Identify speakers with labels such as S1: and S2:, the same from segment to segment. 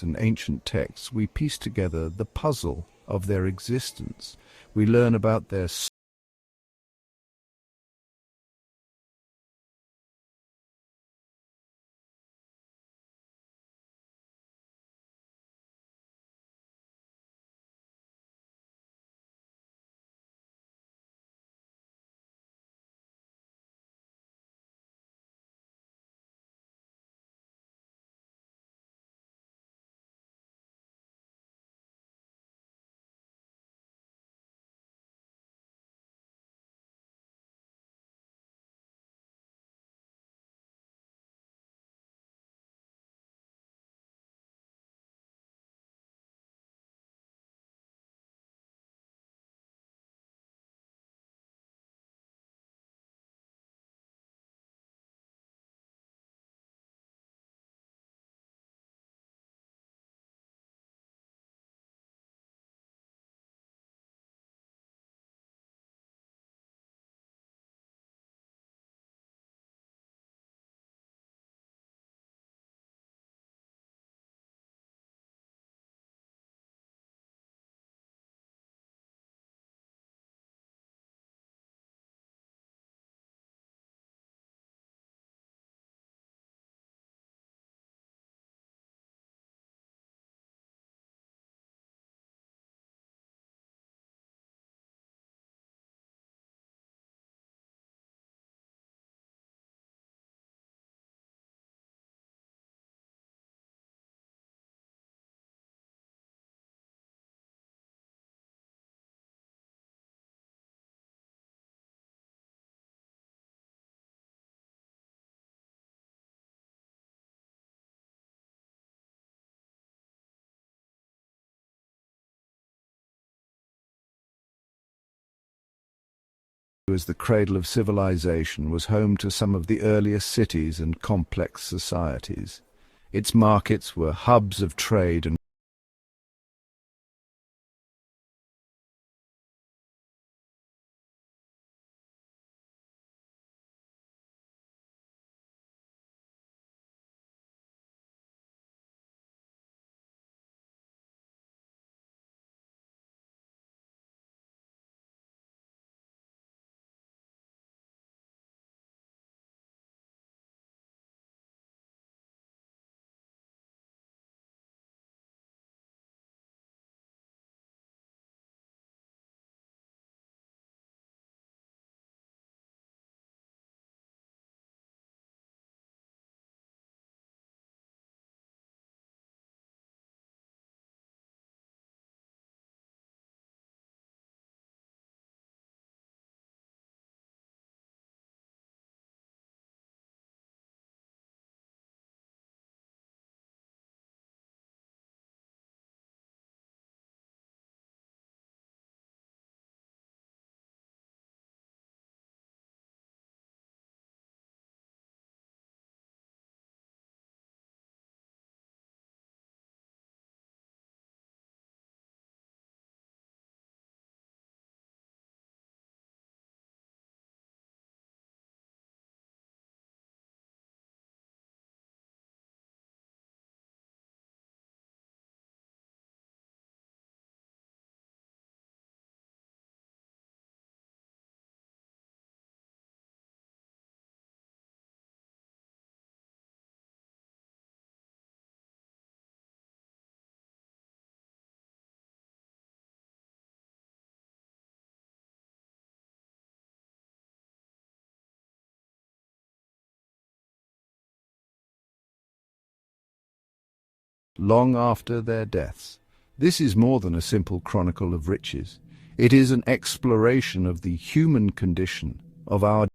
S1: and ancient texts, we piece together the puzzle of their existence. We learn about their as the cradle of civilization, was home to some of the earliest cities and complex societies. Its markets were hubs of trade and long after their deaths. This is more than a simple chronicle of riches. It is an exploration of the human condition, of our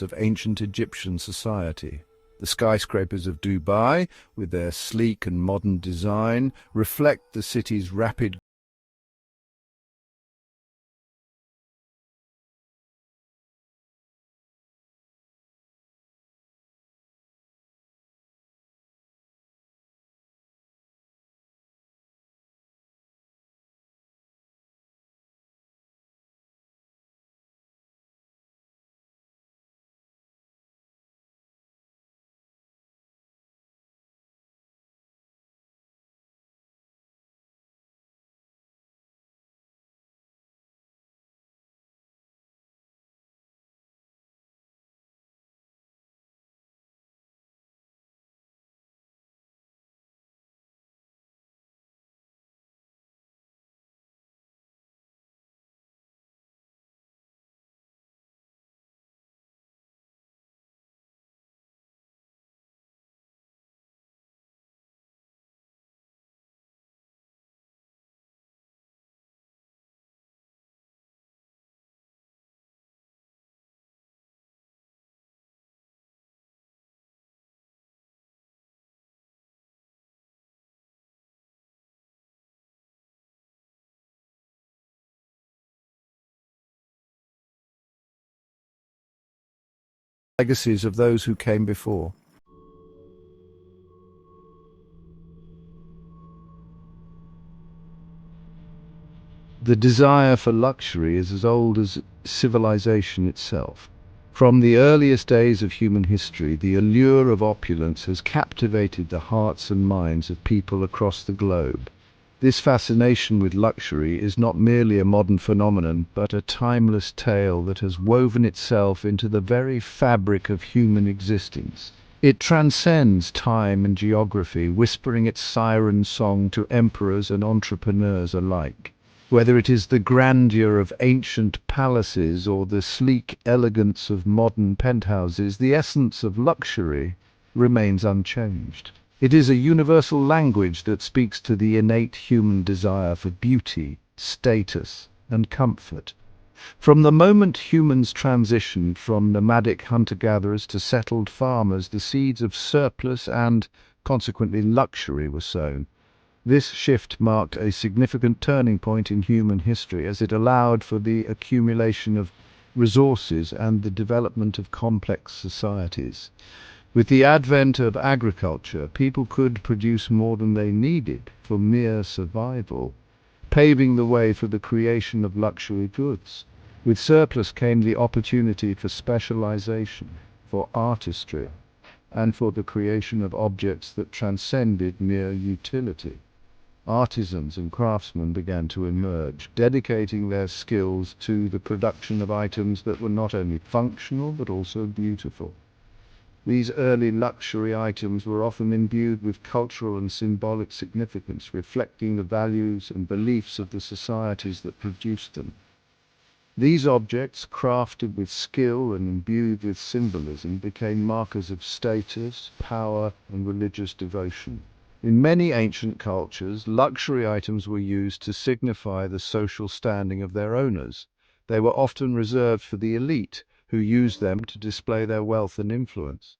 S1: opulence of ancient Egyptian society. The skyscrapers of Dubai, with their sleek and modern design, reflect the city's rapid legacies of those who came before. The desire for luxury is as old as civilization itself. From the earliest days of human history, the allure of opulence has captivated the hearts and minds of people across the globe. This fascination with luxury is not merely a modern phenomenon, but a timeless tale that has woven itself into the very fabric of human existence. It transcends time and geography, whispering its siren song to emperors and entrepreneurs alike. Whether it is the grandeur of ancient palaces or the sleek elegance of modern penthouses, the essence of luxury remains unchanged. It is a universal language that speaks to the innate human desire for beauty, status, and comfort. From the moment humans transitioned from nomadic hunter-gatherers to settled farmers, the seeds of surplus and, consequently, luxury were sown. This shift marked a significant turning point in human history, as it allowed for the accumulation of resources and the development of complex societies. With the advent of agriculture, people could produce more than they needed for mere survival, paving the way for the creation of luxury goods. With surplus came the opportunity for specialization, for artistry, and for the creation of objects that transcended mere utility. Artisans and craftsmen began to emerge, dedicating their skills to the production of items that were not only functional but also beautiful. These early luxury items were often imbued with cultural and symbolic significance, reflecting the values and beliefs of the societies that produced them. These objects, crafted with skill and imbued with symbolism, became markers of status, power, and religious devotion. In many ancient cultures, luxury items were used to signify the social standing of their owners. They were often reserved for the elite, who used them to display their wealth and influence.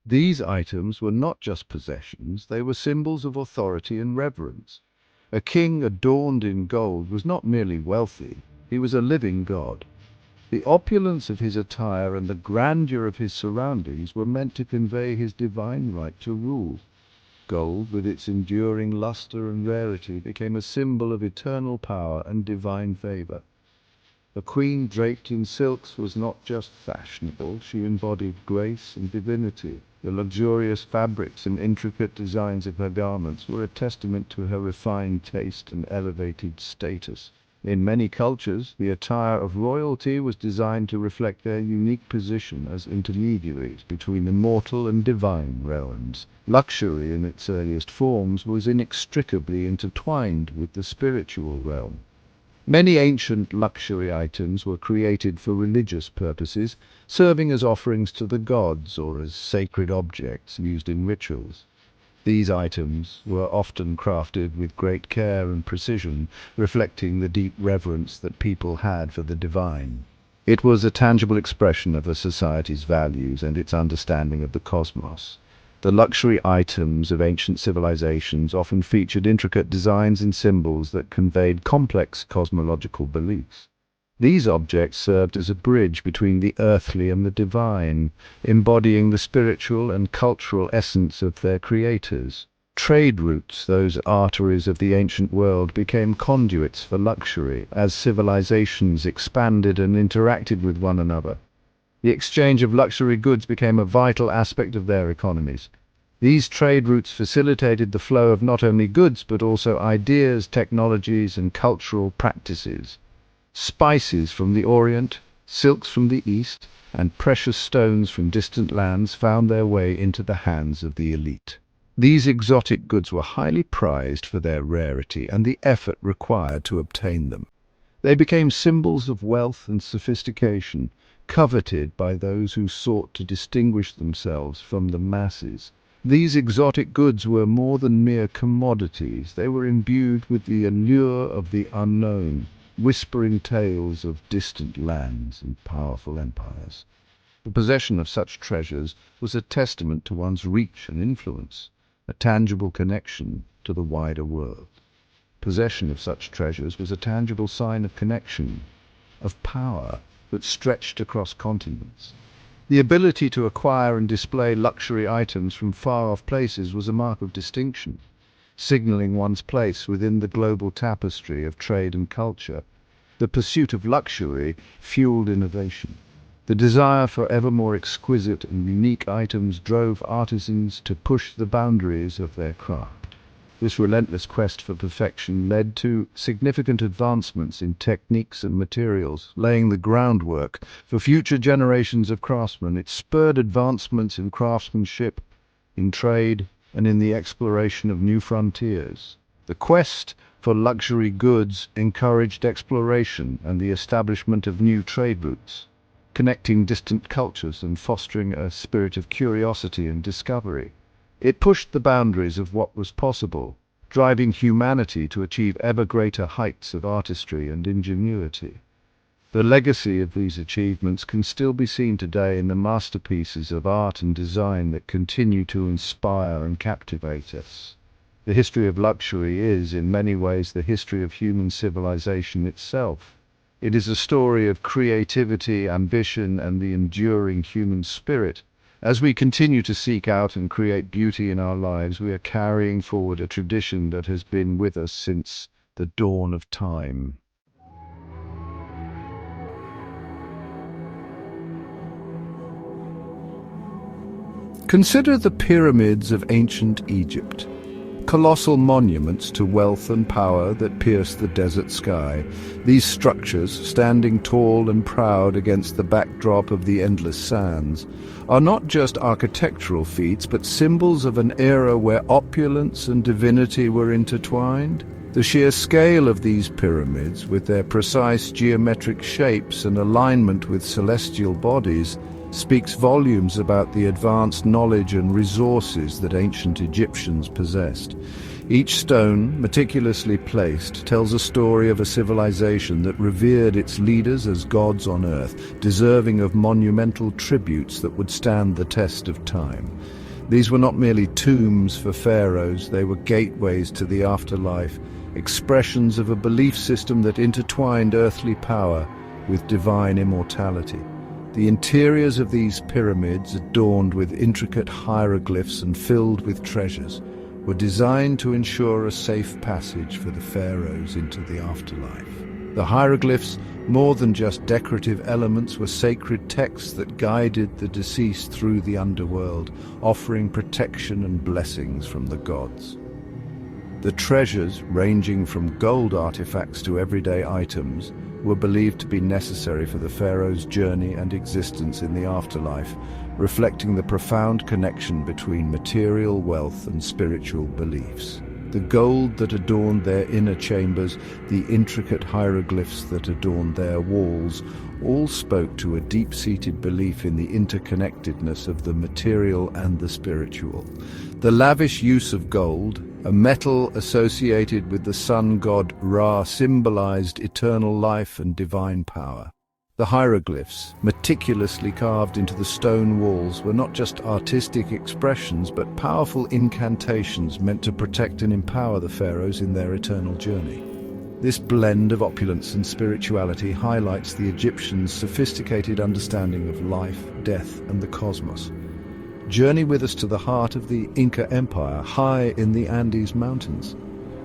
S1: These items were not just possessions, they were symbols of authority and reverence. A king adorned in gold was not merely wealthy, he was a living god. The opulence of his attire and the grandeur of his surroundings were meant to convey his divine right to rule. Gold, with its enduring luster and rarity, became a symbol of eternal power and divine favor. A queen draped in silks was not just fashionable, she embodied grace and divinity. The luxurious fabrics and intricate designs of her garments were a testament to her refined taste and elevated status. In many cultures, the attire of royalty was designed to reflect their unique position as intermediaries between the mortal and divine realms. Luxury, in its earliest forms, was inextricably intertwined with the spiritual realm. Many ancient luxury items were created for religious purposes, serving as offerings to the gods or as sacred objects used in rituals. These items were often crafted with great care and precision, reflecting the deep reverence that people had for the divine. It was a tangible expression of a society's values and its understanding of the cosmos. The luxury items of ancient civilizations often featured intricate designs and symbols that conveyed complex cosmological beliefs. These objects served as a bridge between the earthly and the divine, embodying the spiritual and cultural essence of their creators. Trade routes, those arteries of the ancient world, became conduits for luxury as civilizations expanded and interacted with one another. The exchange of luxury goods became a vital aspect of their economies. These trade routes facilitated the flow of not only goods but also ideas, technologies, and cultural practices. Spices from the Orient, silks from the East, and precious stones from distant lands found their way into the hands of the elite. These exotic goods were highly prized for their rarity and the effort required to obtain them. They became symbols of wealth and sophistication, coveted by those who sought to distinguish themselves from the masses. These exotic goods were more than mere commodities. They were imbued with the allure of the unknown, whispering tales of distant lands and powerful empires. The possession of such treasures was a testament to one's reach and influence, a tangible connection to the wider world. Possession of such treasures was a tangible sign of connection, of power that stretched across continents. The ability to acquire and display luxury items from far-off places was a mark of distinction, signaling one's place within the global tapestry of trade and culture. The pursuit of luxury fueled innovation. The desire for ever more exquisite and unique items drove artisans to push the boundaries of their craft. This relentless quest for perfection led to significant advancements in techniques and materials, laying the groundwork for future generations of craftsmen. It spurred advancements in craftsmanship, in trade, and in the exploration of new frontiers. The quest for luxury goods encouraged exploration and the establishment of new trade routes, connecting distant cultures and fostering a spirit of curiosity and discovery. It pushed the boundaries of what was possible, driving humanity to achieve ever greater heights of artistry and ingenuity. The legacy of these achievements can still be seen today in the masterpieces of art and design that continue to inspire and captivate us. The history of luxury is, in many ways, the history of human civilization itself. It is a story of creativity, ambition, and the enduring human spirit. As we continue to seek out and create beauty in our lives, we are carrying forward a tradition that has been with us since the dawn of time. Consider the pyramids of ancient Egypt. Colossal monuments to wealth and power that pierce the desert sky. These structures, standing tall and proud against the backdrop of the endless sands, are not just architectural feats but symbols of an era where opulence and divinity were intertwined. The sheer scale of these pyramids, with their precise geometric shapes and alignment with celestial bodies, speaks volumes about the advanced knowledge and resources that ancient Egyptians possessed. Each stone, meticulously placed, tells a story of a civilization that revered its leaders as gods on earth, deserving of monumental tributes that would stand the test of time. These were not merely tombs for pharaohs, they were gateways to the afterlife, expressions of a belief system that intertwined earthly power with divine immortality. The interiors of these pyramids, adorned with intricate hieroglyphs and filled with treasures, were designed to ensure a safe passage for the pharaohs into the afterlife. The hieroglyphs, more than just decorative elements, were sacred texts that guided the deceased through the underworld, offering protection and blessings from the gods. The treasures, ranging from gold artifacts to everyday items, were believed to be necessary for the pharaoh's journey and existence in the afterlife, reflecting the profound connection between material wealth and spiritual beliefs. The gold that adorned their inner chambers, the intricate hieroglyphs that adorned their walls, all spoke to a deep-seated belief in the interconnectedness of the material and the spiritual. The lavish use of gold, a metal associated with the sun god Ra, symbolized eternal life and divine power. The hieroglyphs, meticulously carved into the stone walls, were not just artistic expressions but powerful incantations meant to protect and empower the pharaohs in their eternal journey. This blend of opulence and spirituality highlights the Egyptians' sophisticated understanding of life, death, and the cosmos. Journey with us to the heart of the Inca Empire, high in the Andes Mountains.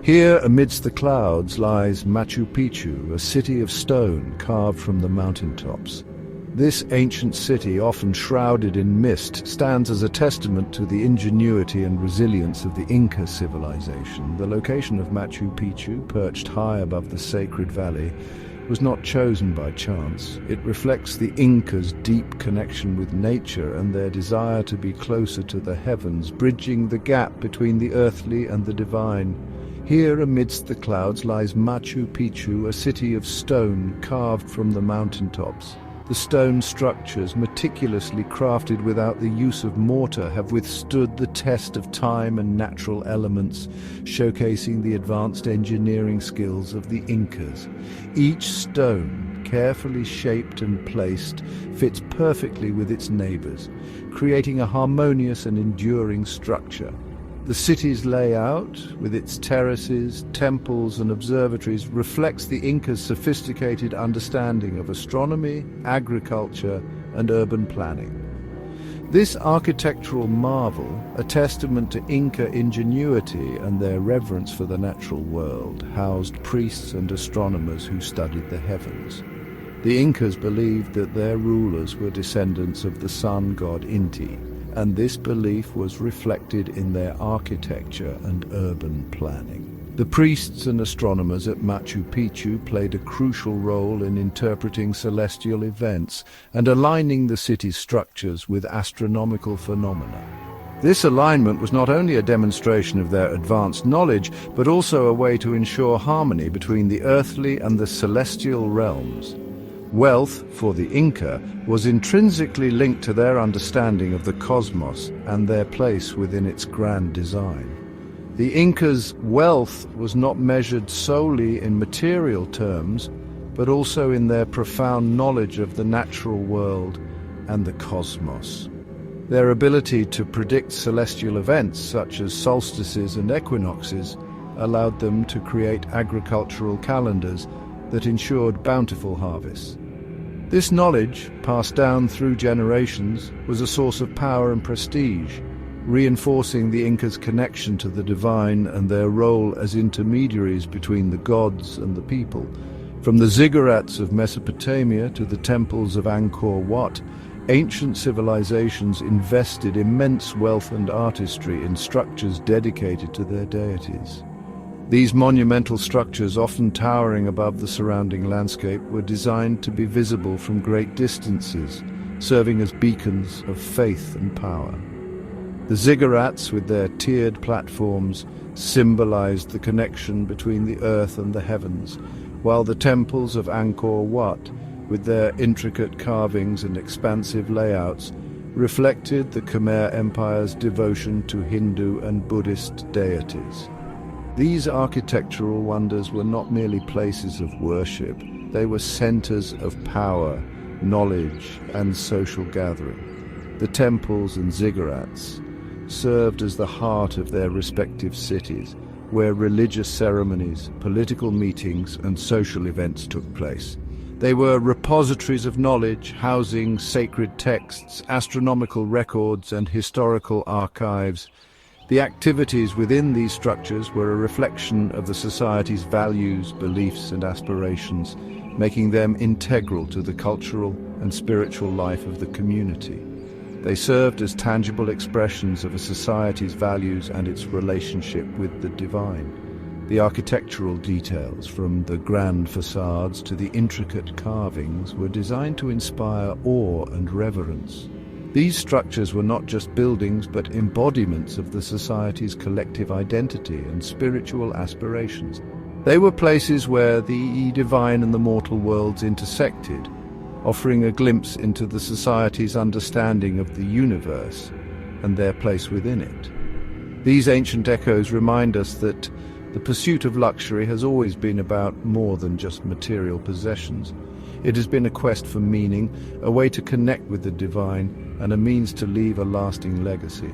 S1: Here, amidst the clouds, lies Machu Picchu, a city of stone carved from the mountaintops. This ancient city, often shrouded in mist, stands as a testament to the ingenuity and resilience of the Inca civilization. The location of Machu Picchu, perched high above the sacred valley, was not chosen by chance. It reflects the Incas' deep connection with nature and their desire to be closer to the heavens, bridging the gap between the earthly and the divine. Here, amidst the clouds, lies Machu Picchu, a city of stone carved from the mountaintops. The stone structures, meticulously crafted without the use of mortar, have withstood the test of time and natural elements, showcasing the advanced engineering skills of the Incas. Each stone, carefully shaped and placed, fits perfectly with its neighbors, creating a harmonious and enduring structure. The city's layout, with its terraces, temples, and observatories, reflects the Incas' sophisticated understanding of astronomy, agriculture, and urban planning. This architectural marvel, a testament to Inca ingenuity and their reverence for the natural world, housed priests and astronomers who studied the heavens. The Incas believed that their rulers were descendants of the sun god Inti, and this belief was reflected in their architecture and urban planning. The priests and astronomers at Machu Picchu played a crucial role in interpreting celestial events and aligning the city's structures with astronomical phenomena. This alignment was not only a demonstration of their advanced knowledge, but also a way to ensure harmony between the earthly and the celestial realms. Wealth, for the Inca, was intrinsically linked to their understanding of the cosmos and their place within its grand design. The Incas' wealth was not measured solely in material terms, but also in their profound knowledge of the natural world and the cosmos. Their ability to predict celestial events, such as solstices and equinoxes, allowed them to create agricultural calendars that ensured bountiful harvests. This knowledge, passed down through generations, was a source of power and prestige, reinforcing the Incas' connection to the divine and their role as intermediaries between the gods and the people. From the ziggurats of Mesopotamia to the temples of Angkor Wat, ancient civilizations invested immense wealth and artistry in structures dedicated to their deities. These monumental structures, often towering above the surrounding landscape, were designed to be visible from great distances, serving as beacons of faith and power. The ziggurats, with their tiered platforms, symbolized the connection between the earth and the heavens, while the temples of Angkor Wat, with their intricate carvings and expansive layouts, reflected the Khmer Empire's devotion to Hindu and Buddhist deities. These architectural wonders were not merely places of worship, they were centers of power, knowledge, and social gathering. The temples and ziggurats served as the heart of their respective cities, where religious ceremonies, political meetings, and social events took place. They were repositories of knowledge, housing sacred texts, astronomical records, and historical archives. The activities within these structures were a reflection of the society's values, beliefs, and aspirations, making them integral to the cultural and spiritual life of the community. They served as tangible expressions of a society's values and its relationship with the divine. The architectural details, from the grand facades to the intricate carvings, were designed to inspire awe and reverence. These structures were not just buildings, but embodiments of the society's collective identity and spiritual aspirations. They were places where the divine and the mortal worlds intersected, offering a glimpse into the society's understanding of the universe and their place within it. These ancient echoes remind us that the pursuit of luxury has always been about more than just material possessions. It has been a quest for meaning, a way to connect with the divine, and a means to leave a lasting legacy.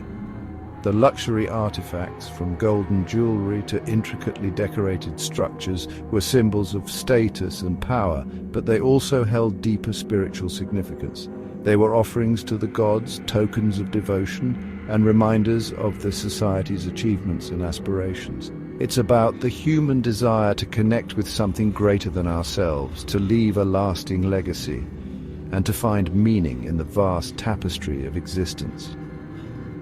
S1: The luxury artifacts, from golden jewelry to intricately decorated structures, were symbols of status and power, but they also held deeper spiritual significance. They were offerings to the gods, tokens of devotion, and reminders of the society's achievements and aspirations. It's about the human desire to connect with something greater than ourselves, to leave a lasting legacy, and to find meaning in the vast tapestry of existence.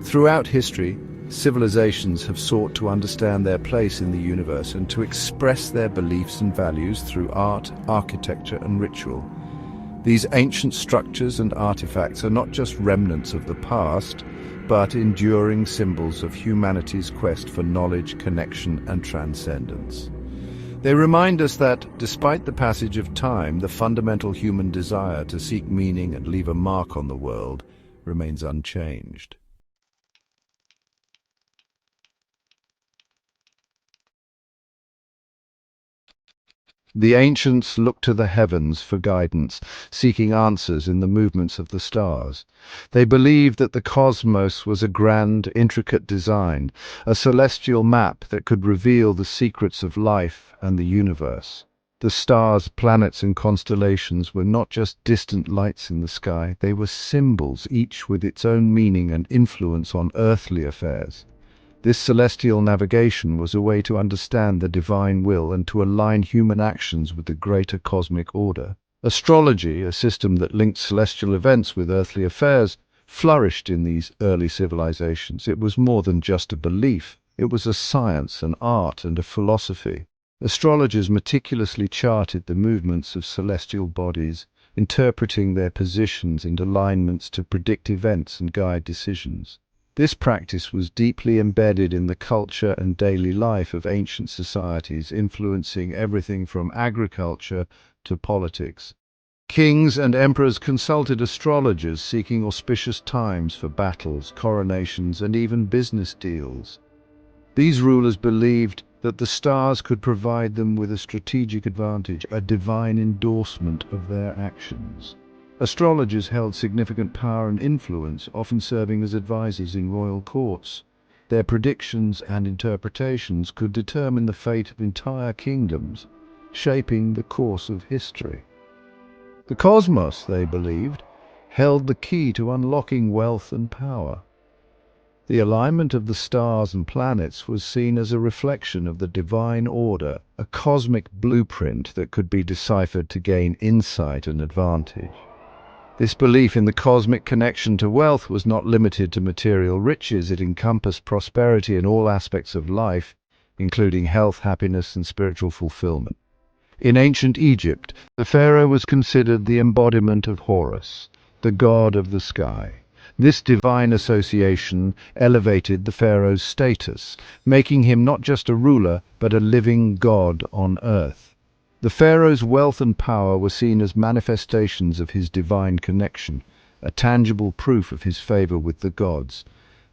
S1: Throughout history, civilizations have sought to understand their place in the universe and to express their beliefs and values through art, architecture, and ritual. These ancient structures and artifacts are not just remnants of the past, but enduring symbols of humanity's quest for knowledge, connection, and transcendence. They remind us that, despite the passage of time, the fundamental human desire to seek meaning and leave a mark on the world remains unchanged. The ancients looked to the heavens for guidance, seeking answers in the movements of the stars. They believed that the cosmos was a grand, intricate design, a celestial map that could reveal the secrets of life and the universe. The stars, planets, and constellations were not just distant lights in the sky, they were symbols, each with its own meaning and influence on earthly affairs. This celestial navigation was a way to understand the divine will and to align human actions with the greater cosmic order. Astrology, a system that linked celestial events with earthly affairs, flourished in these early civilizations. It was more than just a belief. It was a science, an art, and a philosophy. Astrologers meticulously charted the movements of celestial bodies, interpreting their positions and alignments to predict events and guide decisions. This practice was deeply embedded in the culture and daily life of ancient societies, influencing everything from agriculture to politics. Kings and emperors consulted astrologers, seeking auspicious times for battles, coronations, and even business deals. These rulers believed that the stars could provide them with a strategic advantage, a divine endorsement of their actions. Astrologers held significant power and influence, often serving as advisors in royal courts. Their predictions and interpretations could determine the fate of entire kingdoms, shaping the course of history. The cosmos, they believed, held the key to unlocking wealth and power. The alignment of the stars and planets was seen as a reflection of the divine order, a cosmic blueprint that could be deciphered to gain insight and advantage. This belief in the cosmic connection to wealth was not limited to material riches. It encompassed prosperity in all aspects of life, including health, happiness, and spiritual fulfillment. In ancient Egypt, the pharaoh was considered the embodiment of Horus, the god of the sky. This divine association elevated the pharaoh's status, making him not just a ruler, but a living god on earth. The pharaoh's wealth and power were seen as manifestations of his divine connection, a tangible proof of his favor with the gods.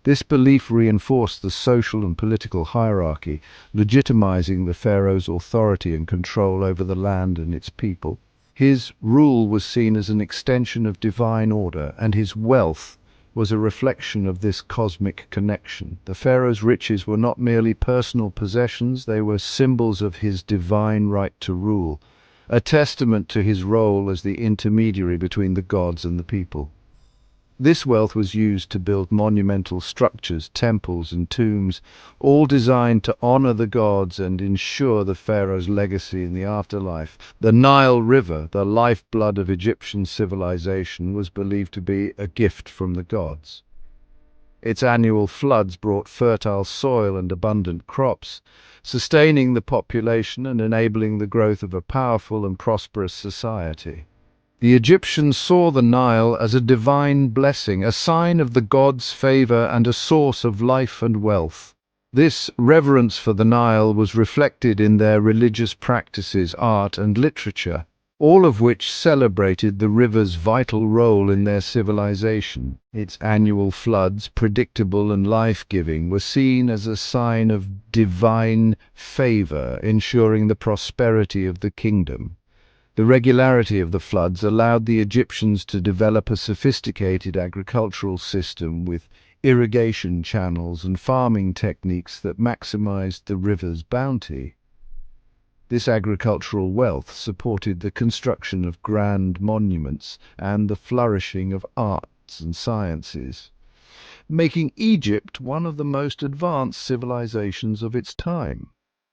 S1: This belief reinforced the social and political hierarchy, legitimizing the pharaoh's authority and control over the land and its people. His rule was seen as an extension of divine order, and his wealth was a reflection of this cosmic connection. The pharaoh's riches were not merely personal possessions, they were symbols of his divine right to rule, a testament to his role as the intermediary between the gods and the people. This wealth was used to build monumental structures, temples, and tombs, all designed to honor the gods and ensure the pharaoh's legacy in the afterlife. The Nile River, the lifeblood of Egyptian civilization, was believed to be a gift from the gods. Its annual floods brought fertile soil and abundant crops, sustaining the population and enabling the growth of a powerful and prosperous society. The Egyptians saw the Nile as a divine blessing, a sign of the gods' favor and a source of life and wealth. This reverence for the Nile was reflected in their religious practices, art, and literature, all of which celebrated the river's vital role in their civilization. Its annual floods, predictable and life-giving, were seen as a sign of divine favor, ensuring the prosperity of the kingdom. The regularity of the floods allowed the Egyptians to develop a sophisticated agricultural system with irrigation channels and farming techniques that maximized the river's bounty. This agricultural wealth supported the construction of grand monuments and the flourishing of arts and sciences, making Egypt one of the most advanced civilizations of its time.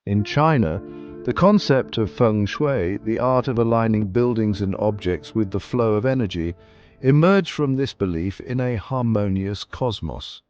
S1: In China, the concept of feng shui, the art of aligning buildings and objects with the flow of energy, emerged from this belief in a harmonious cosmos.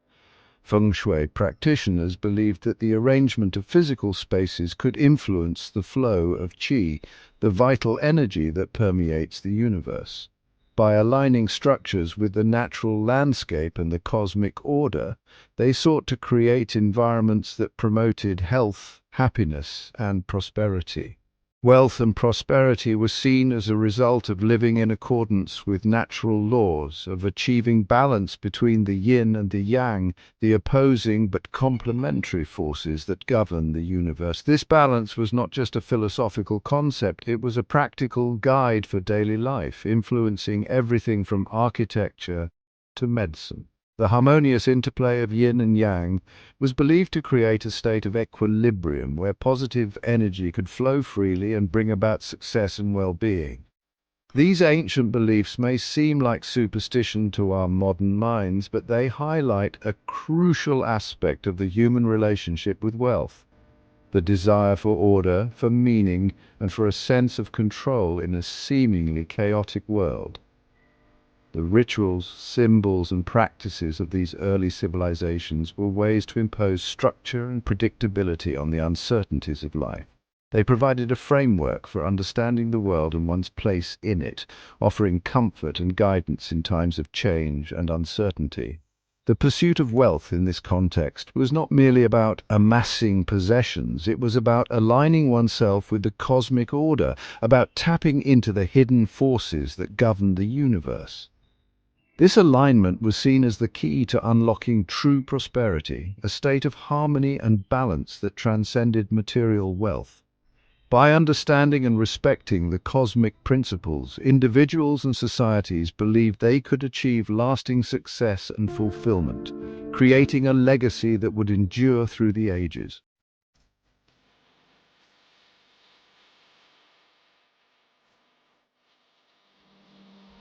S1: Feng shui practitioners believed that the arrangement of physical spaces could influence the flow of qi, the vital energy that permeates the universe. By aligning structures with the natural landscape and the cosmic order, they sought to create environments that promoted health, happiness, and prosperity. Wealth and prosperity were seen as a result of living in accordance with natural laws, of achieving balance between the yin and the yang, the opposing but complementary forces that govern the universe. This balance was not just a philosophical concept, it was a practical guide for daily life, influencing everything from architecture to medicine. The harmonious interplay of yin and yang was believed to create a state of equilibrium where positive energy could flow freely and bring about success and well-being. These ancient beliefs may seem like superstition to our modern minds, but they highlight a crucial aspect of the human relationship with wealth: the desire for order, for meaning, and for a sense of control in a seemingly chaotic world. The rituals, symbols, and practices of these early civilizations were ways to impose structure and predictability on the uncertainties of life. They provided a framework for understanding the world and one's place in it, offering comfort and guidance in times of change and uncertainty. The pursuit of wealth in this context was not merely about amassing possessions, it was about aligning oneself with the cosmic order, about tapping into the hidden forces that govern the universe. This alignment was seen as the key to unlocking true prosperity, a state of harmony and balance that transcended material wealth. By understanding and respecting the cosmic principles, individuals and societies believed they could achieve lasting success and fulfillment, creating a legacy that would endure through the ages.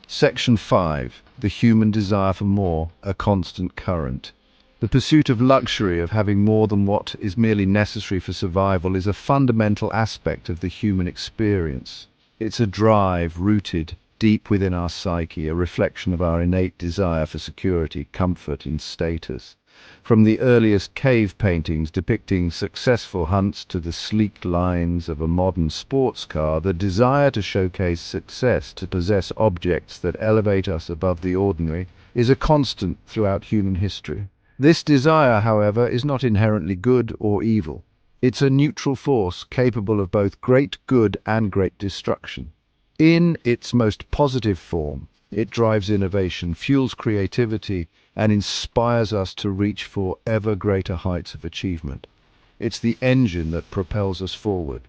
S1: Section 5. The human desire for more, a constant current. The pursuit of luxury, of having more than what is merely necessary for survival, is a fundamental aspect of the human experience. It's a drive rooted deep within our psyche, a reflection of our innate desire for security, comfort, and status. From the earliest cave paintings depicting successful hunts to the sleek lines of a modern sports car, the desire to showcase success, to possess objects that elevate us above the ordinary, is a constant throughout human history. This desire, however, is not inherently good or evil. It's a neutral force capable of both great good and great destruction. In its most positive form, it drives innovation, fuels creativity, and inspires us to reach for ever greater heights of achievement. It's the engine that propels us forward,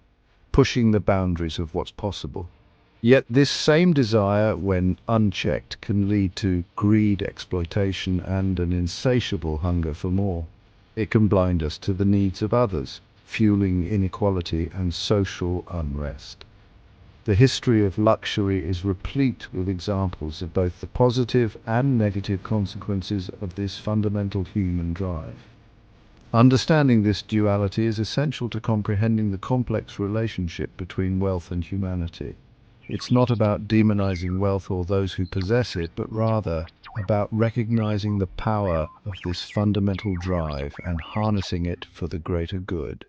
S1: pushing the boundaries of what's possible. Yet this same desire, when unchecked, can lead to greed, exploitation, and an insatiable hunger for more. It can blind us to the needs of others, fueling inequality and social unrest. The history of luxury is replete with examples of both the positive and negative consequences of this fundamental human drive. Understanding this duality is essential to comprehending the complex relationship between wealth and humanity. It's not about demonizing wealth or those who possess it, but rather about recognizing the power of this fundamental drive and harnessing it for the greater good.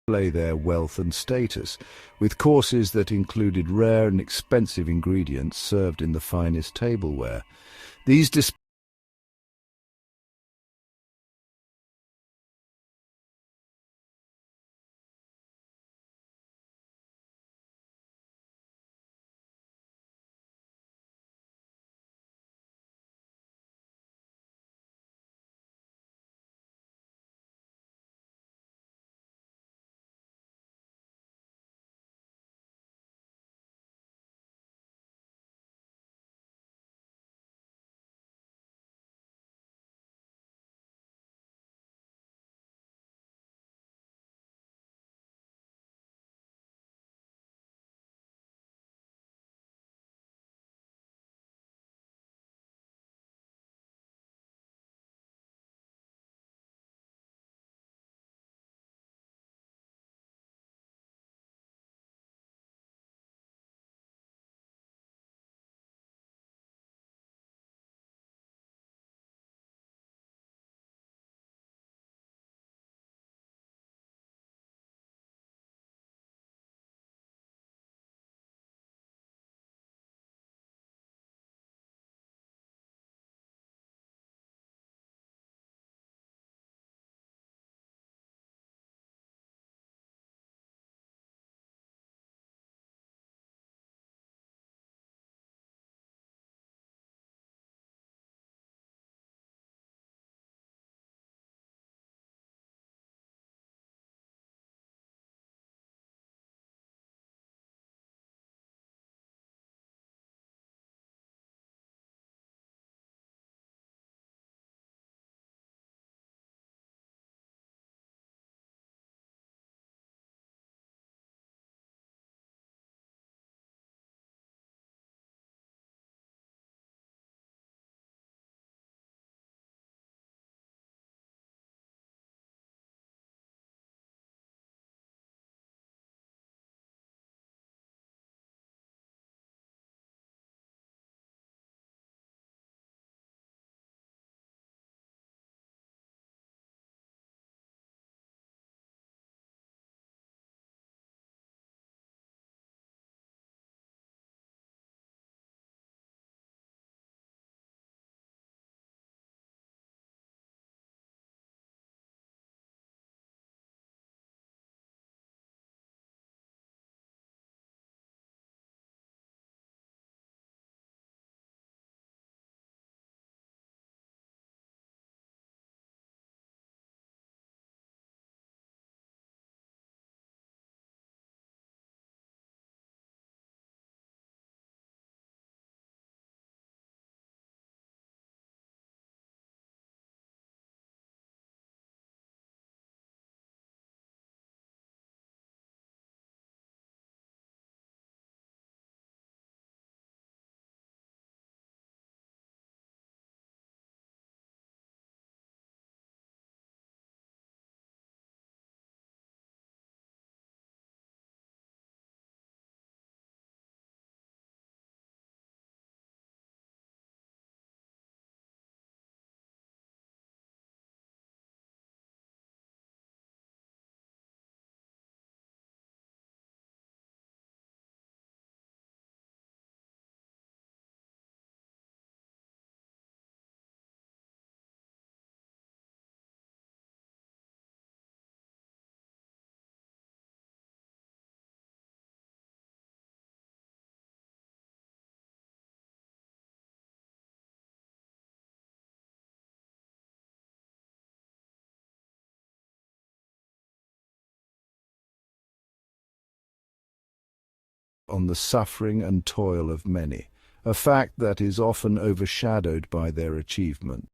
S1: display their wealth and status, with courses that included rare and expensive ingredients served in the finest tableware. These displays on the suffering and toil of many, a fact that is often overshadowed by their achievement.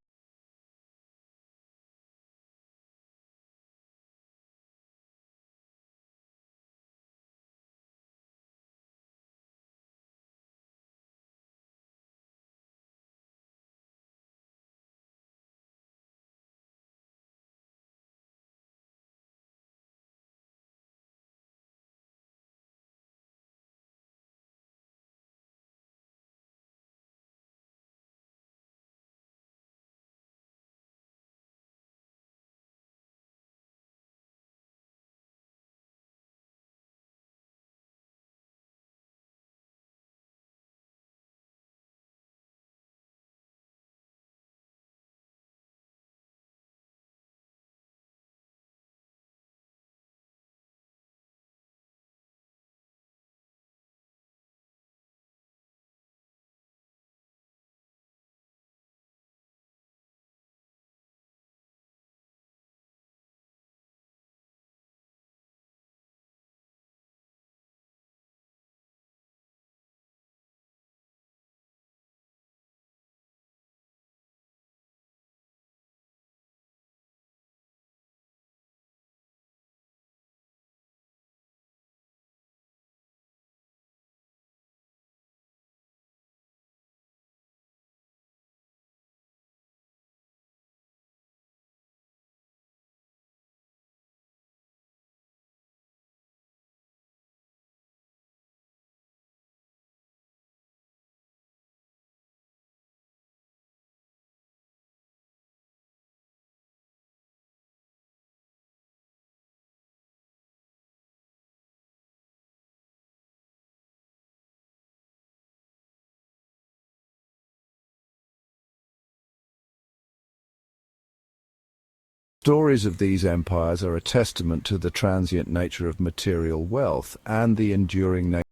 S1: Stories of these empires are a testament to the transient nature of material wealth and the enduring nature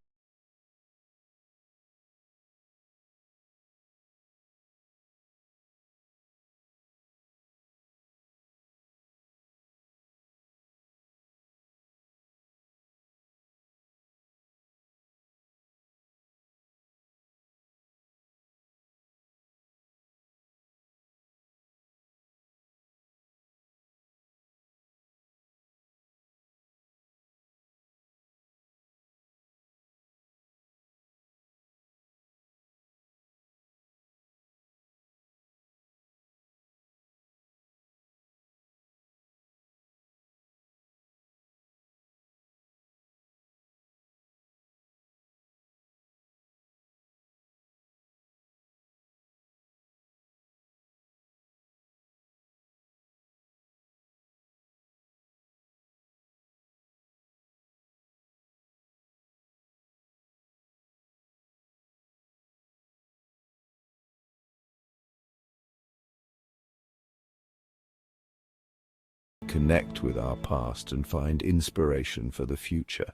S1: connect with our past and find inspiration for the future.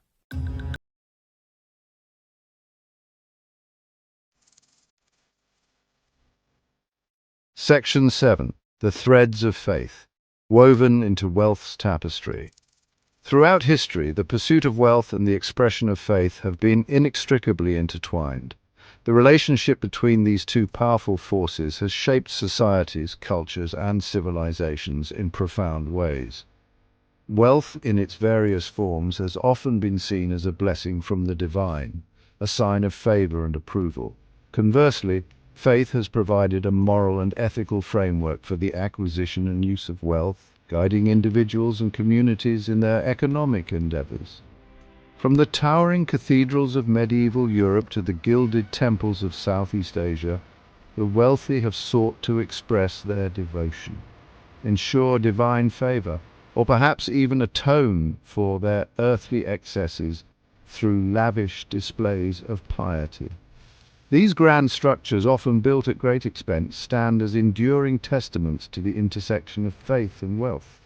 S1: Section 7. The Threads of Faith, woven into wealth's tapestry. Throughout history, the pursuit of wealth and the expression of faith have been inextricably intertwined. The relationship between these two powerful forces has shaped societies, cultures, and civilizations in profound ways. Wealth, in its various forms, has often been seen as a blessing from the divine, a sign of favor and approval. Conversely, faith has provided a moral and ethical framework for the acquisition and use of wealth, guiding individuals and communities in their economic endeavors. From the towering cathedrals of medieval Europe to the gilded temples of Southeast Asia, the wealthy have sought to express their devotion, ensure divine favor, or perhaps even atone for their earthly excesses through lavish displays of piety. These grand structures, often built at great expense, stand as enduring testaments to the intersection of faith and wealth.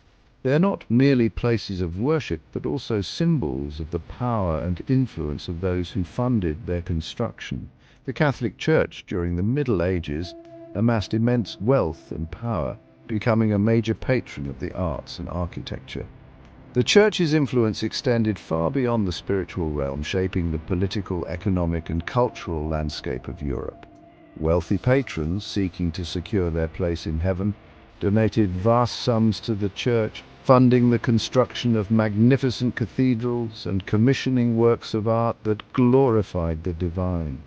S1: They are not merely places of worship, but also symbols of the power and influence of those who funded their construction. The Catholic Church, during the Middle Ages, amassed immense wealth and power, becoming a major patron of the arts and architecture. The Church's influence extended far beyond the spiritual realm, shaping the political, economic, and cultural landscape of Europe. Wealthy patrons, seeking to secure their place in heaven, donated vast sums to the Church, funding the construction of magnificent cathedrals and commissioning works of art that glorified the divine.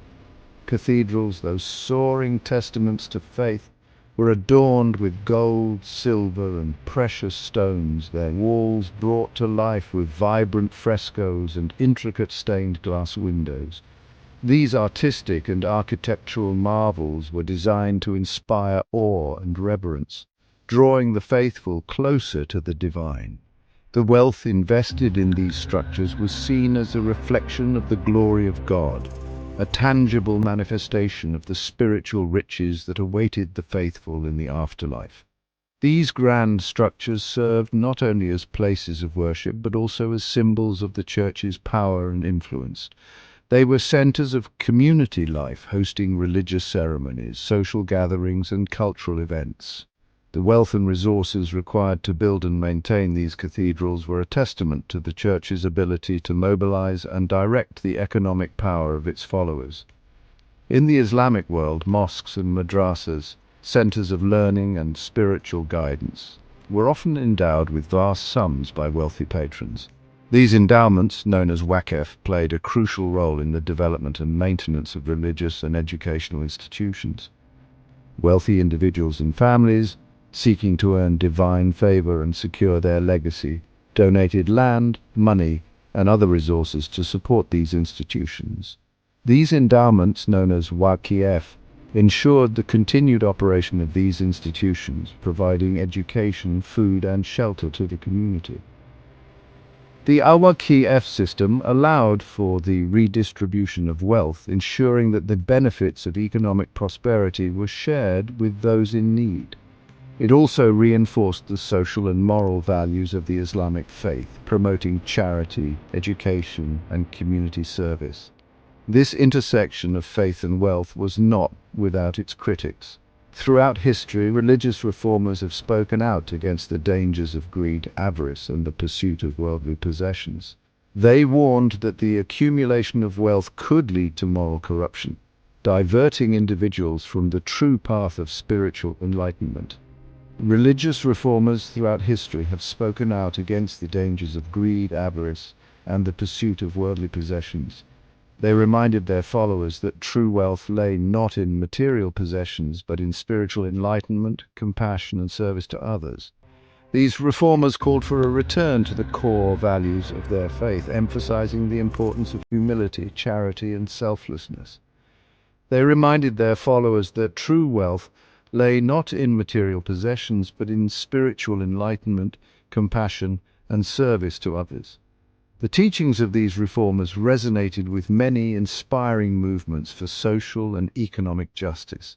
S1: Cathedrals, those soaring testaments to faith, were adorned with gold, silver, and precious stones, their walls brought to life with vibrant frescoes and intricate stained glass windows. These artistic and architectural marvels were designed to inspire awe and reverence, drawing the faithful closer to the divine. The wealth invested in these structures was seen as a reflection of the glory of God, a tangible manifestation of the spiritual riches that awaited the faithful in the afterlife. These grand structures served not only as places of worship, but also as symbols of the Church's power and influence. They were centers of community life, hosting religious ceremonies, social gatherings, and cultural events. The wealth and resources required to build and maintain these cathedrals were a testament to the Church's ability to mobilize and direct the economic power of its followers. In the Islamic world, mosques and madrasas, centers of learning and spiritual guidance, were often endowed with vast sums by wealthy patrons. These endowments, known as waqf, played a crucial role in the development and maintenance of religious and educational institutions. Wealthy individuals and families, seeking to earn divine favor and secure their legacy, donated land, money, and other resources to support these institutions. These endowments, known as waqf, ensured the continued operation of these institutions, providing education, food, and shelter to the community. The Al-Waqf system allowed for the redistribution of wealth, ensuring that the benefits of economic prosperity were shared with those in need. It also reinforced the social and moral values of the Islamic faith, promoting charity, education, and community service. This intersection of faith and wealth was not without its critics. Throughout history, religious reformers have spoken out against the dangers of greed, avarice, and the pursuit of worldly possessions. They warned that the accumulation of wealth could lead to moral corruption, diverting individuals from the true path of spiritual enlightenment. Religious reformers throughout history have spoken out against the dangers of greed, avarice, and the pursuit of worldly possessions. They reminded their followers that true wealth lay not in material possessions, but in spiritual enlightenment, compassion, and service to others. These reformers called for a return to the core values of their faith, emphasizing the importance of humility, charity, and selflessness. They reminded their followers that true wealth lay not in material possessions, but in spiritual enlightenment, compassion, and service to others. The teachings of these reformers resonated with many inspiring movements for social and economic justice.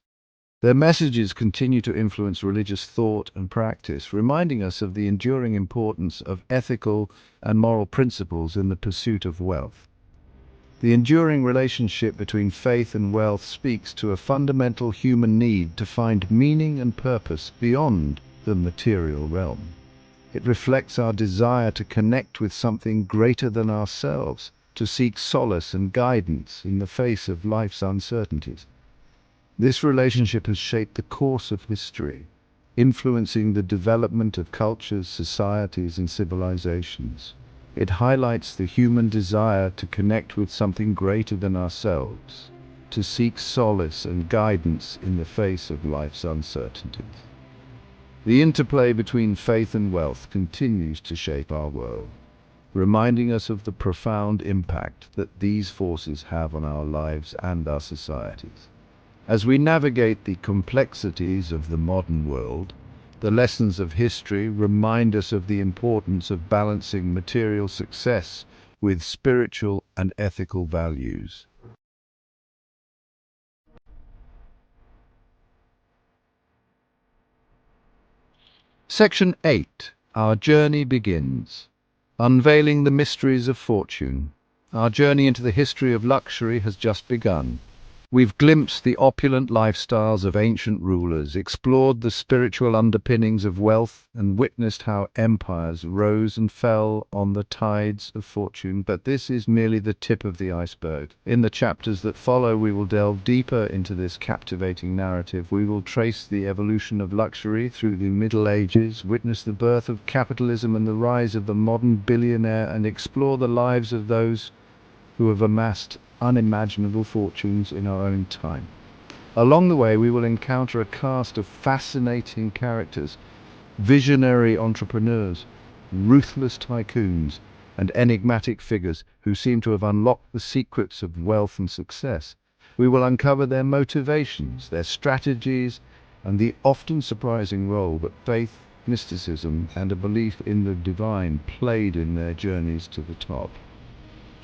S1: Their messages continue to influence religious thought and practice, reminding us of the enduring importance of ethical and moral principles in the pursuit of wealth. The enduring relationship between faith and wealth speaks to a fundamental human need to find meaning and purpose beyond the material realm. It reflects our desire to connect with something greater than ourselves, to seek solace and guidance in the face of life's uncertainties. This relationship has shaped the course of history, influencing the development of cultures, societies, and civilizations. It highlights the human desire to connect with something greater than ourselves, to seek solace and guidance in the face of life's uncertainties. The interplay between faith and wealth continues to shape our world, reminding us of the profound impact that these forces have on our lives and our societies. As we navigate the complexities of the modern world, the lessons of history remind us of the importance of balancing material success with spiritual and ethical values. Section 8. Our journey begins. Unveiling the mysteries of fortune. Our journey into the history of luxury has just begun. We've glimpsed the opulent lifestyles of ancient rulers, explored the spiritual underpinnings of wealth, and witnessed how empires rose and fell on the tides of fortune. But this is merely the tip of the iceberg. In the chapters that follow, we will delve deeper into this captivating narrative. We will trace the evolution of luxury through the Middle Ages, witness the birth of capitalism and the rise of the modern billionaire, and explore the lives of those who have amassed unimaginable fortunes in our own time. Along the way, we will encounter a cast of fascinating characters, visionary entrepreneurs, ruthless tycoons, and enigmatic figures who seem to have unlocked the secrets of wealth and success. We will uncover their motivations, their strategies, and the often surprising role that faith, mysticism, and a belief in the divine played in their journeys to the top.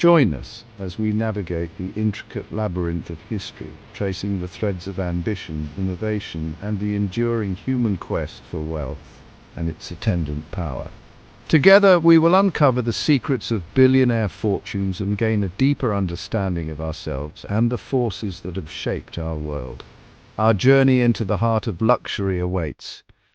S1: Join us as we navigate the intricate labyrinth of history, tracing the threads of ambition, innovation, and the enduring human quest for wealth and its attendant power. Together, we will uncover the secrets of billionaire fortunes and gain a deeper understanding of ourselves and the forces that have shaped our world. Our journey into the heart of luxury awaits.